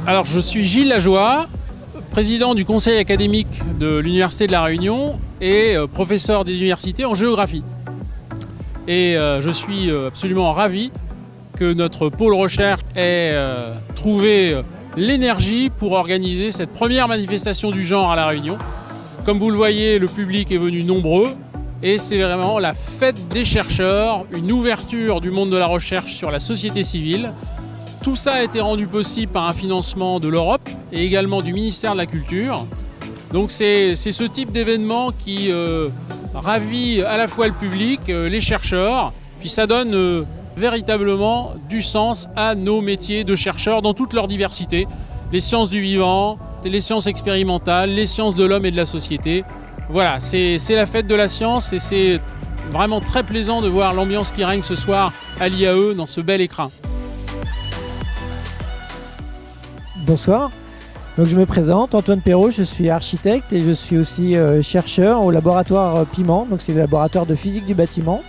Alors je suis Gilles Lajoie, président du conseil académique de l'Université de La Réunion et professeur des universités en géographie. Et je suis absolument ravi que notre pôle recherche ait trouvé l'énergie pour organiser cette première manifestation du genre à La Réunion. Comme vous le voyez, le public est venu nombreux et c'est vraiment la fête des chercheurs, une ouverture du monde de la recherche sur la société civile. Tout ça a été rendu possible par un financement de l'Europe et également du ministère de la Culture. Donc c'est ce type d'événement qui ravit à la fois le public, les chercheurs, puis ça donne véritablement du sens à nos métiers de chercheurs dans toute leur diversité. Les sciences du vivant, les sciences expérimentales, les sciences de l'homme et de la société. Voilà, c'est la fête de la science et c'est vraiment très plaisant de voir l'ambiance qui règne ce soir à l'IAE dans ce bel écrin. Bonsoir, donc je me présente, Antoine Perrault, je suis architecte et je suis aussi chercheur au laboratoire PIMAN, donc c'est le laboratoire de physique du bâtiment.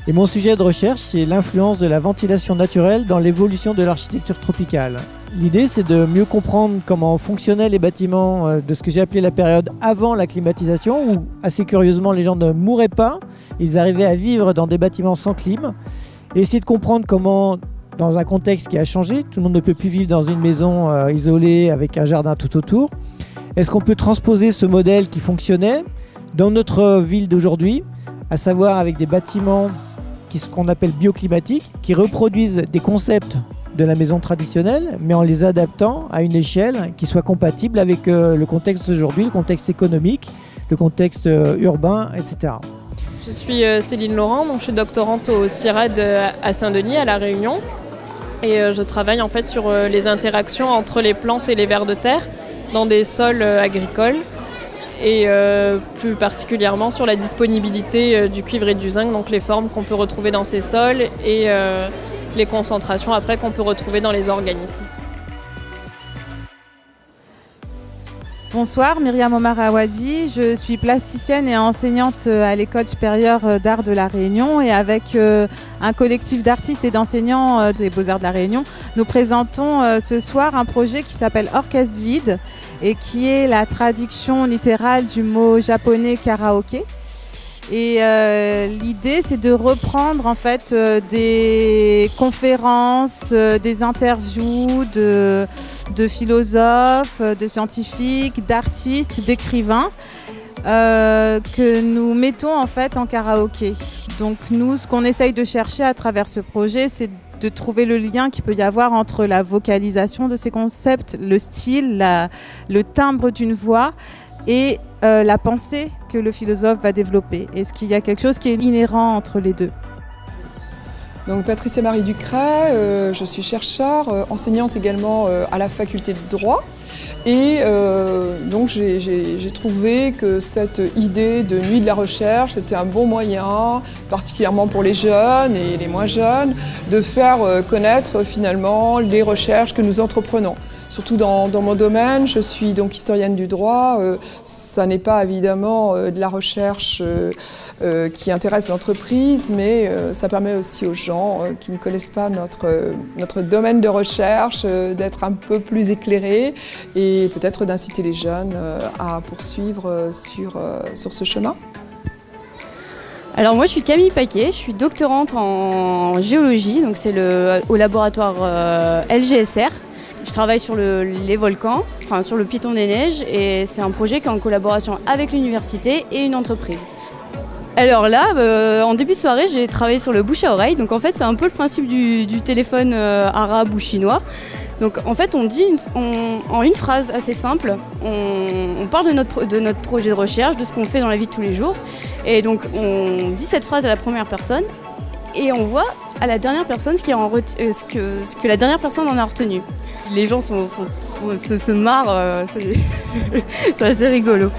Et mon sujet de recherche, c'est l'influence de la ventilation naturelle dans l'évolution de l'architecture tropicale. L'idée, c'est de mieux comprendre comment fonctionnaient les bâtiments de ce que j'ai appelé la période avant la climatisation, où assez curieusement les gens ne mouraient pas, ils arrivaient à vivre dans des bâtiments sans clim, et essayer de comprendre comment, dans un contexte qui a changé, tout le monde ne peut plus vivre dans une maison isolée avec un jardin tout autour. Est-ce qu'on peut transposer ce modèle qui fonctionnait dans notre ville d'aujourd'hui, à savoir avec des bâtiments ce qu'on appelle bioclimatiques, qui reproduisent des concepts de la maison traditionnelle, mais en les adaptant à une échelle qui soit compatible avec le contexte d'aujourd'hui, le contexte économique, le contexte urbain, etc. Je suis Céline Laurent, donc je suis doctorante au CIRAD à Saint-Denis, à La Réunion. Et je travaille en fait sur les interactions entre les plantes et les vers de terre dans des sols agricoles et plus particulièrement sur la disponibilité du cuivre et du zinc, donc les formes qu'on peut retrouver dans ces sols et les concentrations après qu'on peut retrouver dans les organismes. Bonsoir, Myriam Omar Awadi, je suis plasticienne et enseignante à l'École supérieure d'art de La Réunion et avec un collectif d'artistes et d'enseignants des Beaux-Arts de La Réunion, nous présentons ce soir un projet qui s'appelle Orchestre Vide et qui est la traduction littérale du mot japonais karaoké. Et l'idée, c'est de reprendre en fait des conférences, des interviews de philosophes, de scientifiques, d'artistes, d'écrivains que nous mettons en fait en karaoké. Donc nous, ce qu'on essaye de chercher à travers ce projet, c'est de trouver le lien qu'il peut y avoir entre la vocalisation de ces concepts, le style, le timbre d'une voix et la pensée que le philosophe va développer. Est-ce qu'il y a quelque chose qui est inhérent entre les deux ? Donc Patricia Marie Ducret, je suis chercheure, enseignante également à la faculté de droit. Et donc j'ai trouvé que cette idée de nuit de la recherche, c'était un bon moyen, particulièrement pour les jeunes et les moins jeunes, de faire connaître finalement les recherches que nous entreprenons. Surtout dans mon domaine, je suis donc historienne du droit. Ça n'est pas évidemment de la recherche qui intéresse l'entreprise, mais ça permet aussi aux gens qui ne connaissent pas notre domaine de recherche d'être un peu plus éclairés et peut-être d'inciter les jeunes à poursuivre sur ce chemin. Alors moi je suis Camille Paquet, je suis doctorante en géologie, donc c'est au laboratoire LGSR. Je travaille sur les volcans, enfin sur le Piton des Neiges, et c'est un projet qui est en collaboration avec l'université et une entreprise. Alors là, en début de soirée, j'ai travaillé sur le bouche à oreille, donc en fait c'est un peu le principe du téléphone arabe ou chinois. Donc en fait on dit en une phrase assez simple, on parle de notre projet de recherche, de ce qu'on fait dans la vie de tous les jours, et donc on dit cette phrase à la première personne, et on voit à la dernière personne ce que la dernière personne en a retenu. Les gens se marrent, c'est assez rigolo.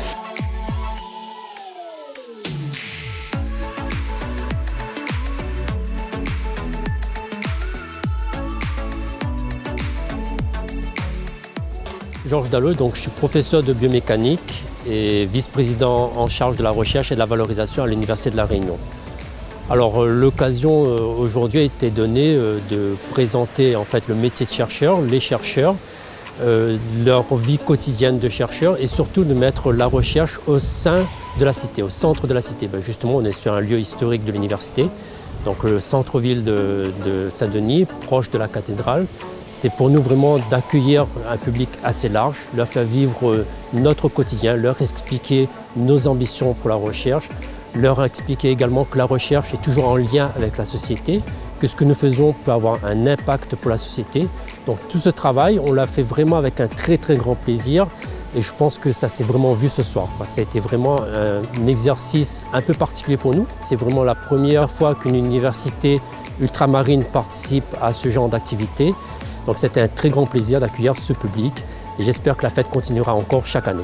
Georges Dalleux, donc je suis professeur de biomécanique et vice-président en charge de la recherche et de la valorisation à l'Université de La Réunion. Alors l'occasion aujourd'hui a été donnée de présenter en fait le métier de chercheur, les chercheurs leur vie quotidienne de chercheurs et surtout de mettre la recherche au sein de la cité, au centre de la cité. Justement, on est sur un lieu historique de l'université, donc le centre-ville de Saint-Denis, proche de la cathédrale. C'était pour nous vraiment d'accueillir un public assez large, leur faire vivre notre quotidien, leur expliquer nos ambitions pour la recherche, leur expliquer également que la recherche est toujours en lien avec la société, que ce que nous faisons peut avoir un impact pour la société. Donc tout ce travail, on l'a fait vraiment avec un très très grand plaisir et je pense que ça s'est vraiment vu ce soir. Ça a été vraiment un exercice un peu particulier pour nous. C'est vraiment la première fois qu'une université ultramarine participe à ce genre d'activité. Donc c'était un très grand plaisir d'accueillir ce public et j'espère que la fête continuera encore chaque année.